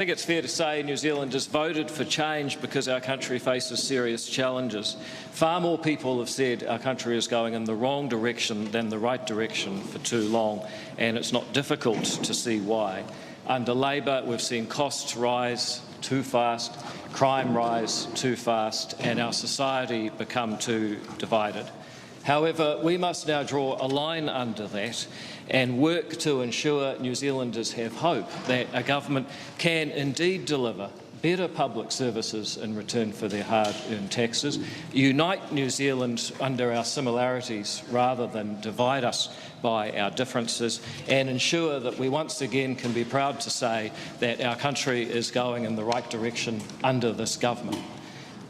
I think it's fair to say New Zealanders voted for change because our country faces serious challenges. Far more people have said our country is going in the wrong direction than the right direction for too long, and it's not difficult to see why. Under Labor, we've seen costs rise too fast, crime rise too fast, and our society become too divided. However, we must now draw a line under that and work to ensure New Zealanders have hope that a government can indeed deliver better public services in return for their hard-earned taxes, unite New Zealand under our similarities rather than divide us by our differences, and ensure that we once again can be proud to say that our country is going in the right direction under this government.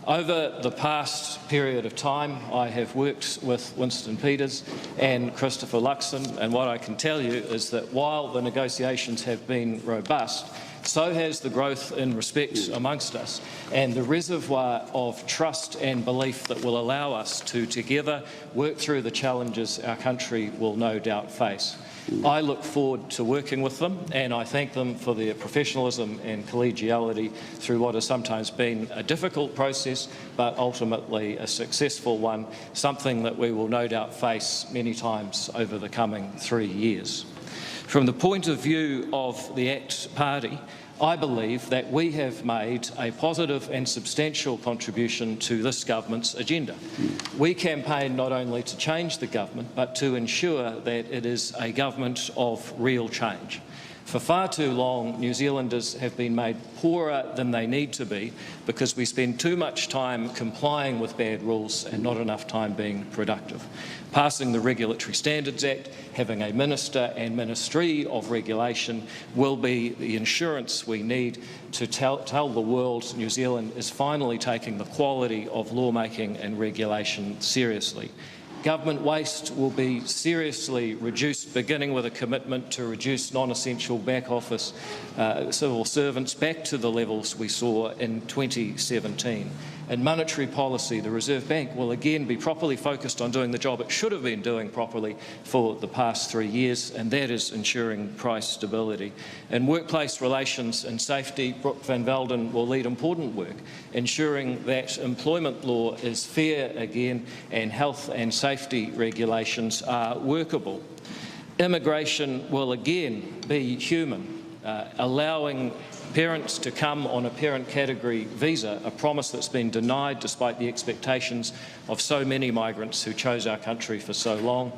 Over the past period of time, I have worked with Winston Peters and Christopher Luxon, and what I can tell you is that while the negotiations have been robust, so has the growth in respect amongst us and the reservoir of trust and belief that will allow us to together work through the challenges our country will no doubt face. I look forward to working with them, and I thank them for their professionalism and collegiality through what has sometimes been a difficult process, but ultimately a successful one, something that we will no doubt face many times over the coming 3 years. From the point of view of the ACT Party, I believe that we have made a positive and substantial contribution to this government's agenda. We campaign not only to change the government, but to ensure that it is a government of real change. For far too long, New Zealanders have been made poorer than they need to be because we spend too much time complying with bad rules and not enough time being productive. Passing the Regulatory Standards Act, having a Minister and Ministry of Regulation will be the insurance we need to tell the world New Zealand is finally taking the quality of lawmaking and regulation seriously. Government waste will be seriously reduced, beginning with a commitment to reduce non-essential back office civil servants back to the levels we saw in 2017. In monetary policy, the Reserve Bank will again be properly focused on doing the job it should have been doing properly for the past 3 years, and that is ensuring price stability. In workplace relations and safety, Brooke van Velden will lead important work, ensuring that employment law is fair again and health and safety regulations are workable. Immigration will again be human, allowing parents to come on a parent category visa, a promise that's been denied despite the expectations of so many migrants who chose our country for so long,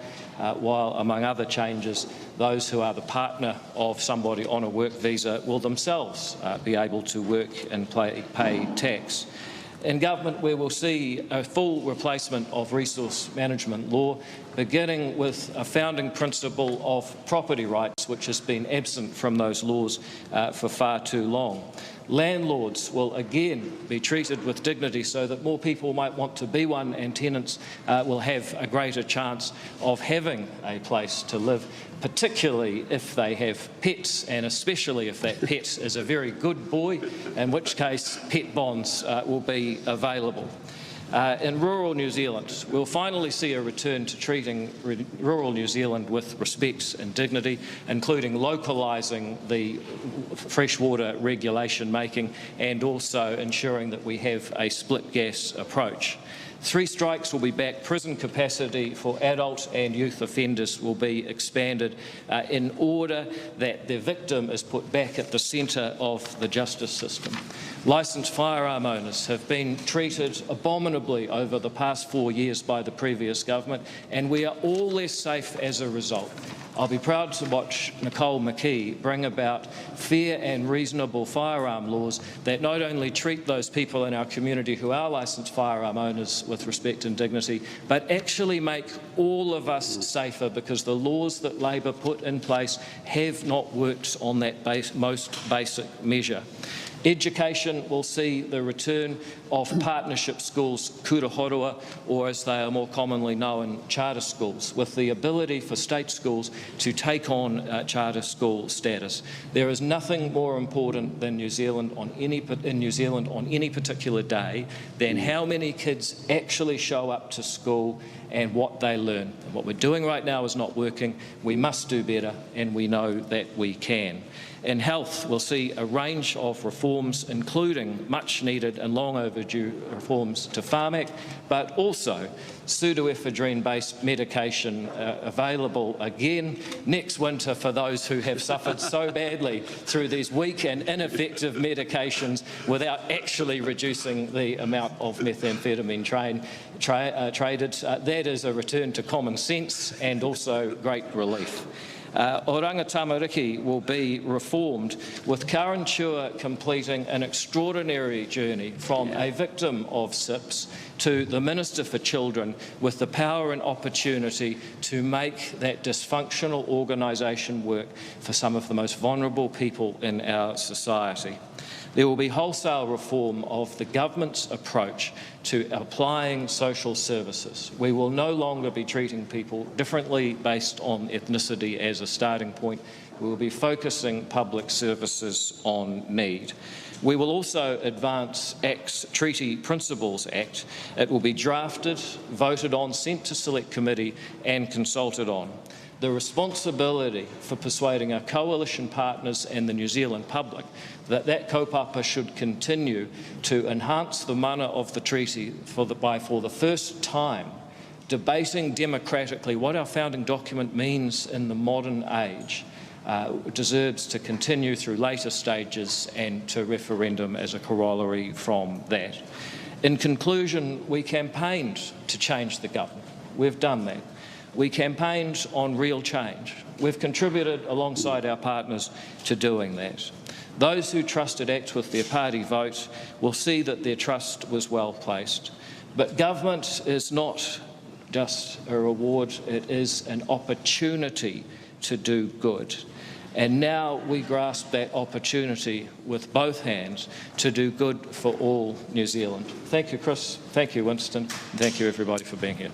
while, among other changes, those who are the partner of somebody on a work visa will themselves be able to work and pay tax. In government, we will see a full replacement of resource management law, beginning with a founding principle of property rights, which has been absent from those laws for far too long. Landlords will again be treated with dignity so that more people might want to be one, and tenants will have a greater chance of having a place to live, particularly if they have pets, and especially if that pet is a very good boy, in which case pet bonds will be available. In rural New Zealand, we'll finally see a return to treating rural New Zealand with respect and dignity, including localising the freshwater regulation making and also ensuring that we have a split gas approach. 3 strikes will be back. Prison capacity for adult and youth offenders will be expanded in order that the victim is put back at the centre of the justice system. Licensed firearm owners have been treated abominably over the past 4 years by the previous government, and we are all less safe as a result. I'll be proud to watch Nicole McKee bring about fair and reasonable firearm laws that not only treat those people in our community who are licensed firearm owners with respect and dignity, but actually make all of us safer, because the laws that Labor put in place have not worked on that most basic measure. Education will see the return of partnership schools, kura horua, or as they are more commonly known, charter schools, with the ability for state schools to take on charter school status. There is nothing more important than in New Zealand on any particular day than how many kids actually show up to school and what they learn. And what we're doing right now is not working. We must do better, and we know that we can. In health, we'll see a range of reforms, including much needed and long overdue reforms to Pharmac, but also pseudoephedrine-based medication available again next winter for those who have suffered so badly through these weak and ineffective medications without actually reducing the amount of methamphetamine traded. That is a return to common sense and also great relief. Oranga Tamariki will be reformed, with Karantua completing an extraordinary journey from a victim of SIPs to the Minister for Children, with the power and opportunity to make that dysfunctional organisation work for some of the most vulnerable people in our society. There will be wholesale reform of the government's approach to applying social services. We will no longer be treating people differently based on ethnicity as a starting point. We will be focusing public services on need. We will also advance ACT's Treaty Principles Act. It will be drafted, voted on, sent to Select Committee and consulted on. The responsibility for persuading our coalition partners and the New Zealand public that that kaupapa should continue to enhance the mana of the treaty by for the first time debating democratically what our founding document means in the modern age deserves to continue through later stages and to referendum as a corollary from that. In conclusion, we campaigned to change the government. We've done that. We campaigned on real change. We've contributed alongside our partners to doing that. Those who trusted ACT with their party vote will see that their trust was well placed. But government is not just a reward, it is an opportunity to do good. And now we grasp that opportunity with both hands to do good for all New Zealand. Thank you, Chris. Thank you, Winston. And thank you, everybody, for being here.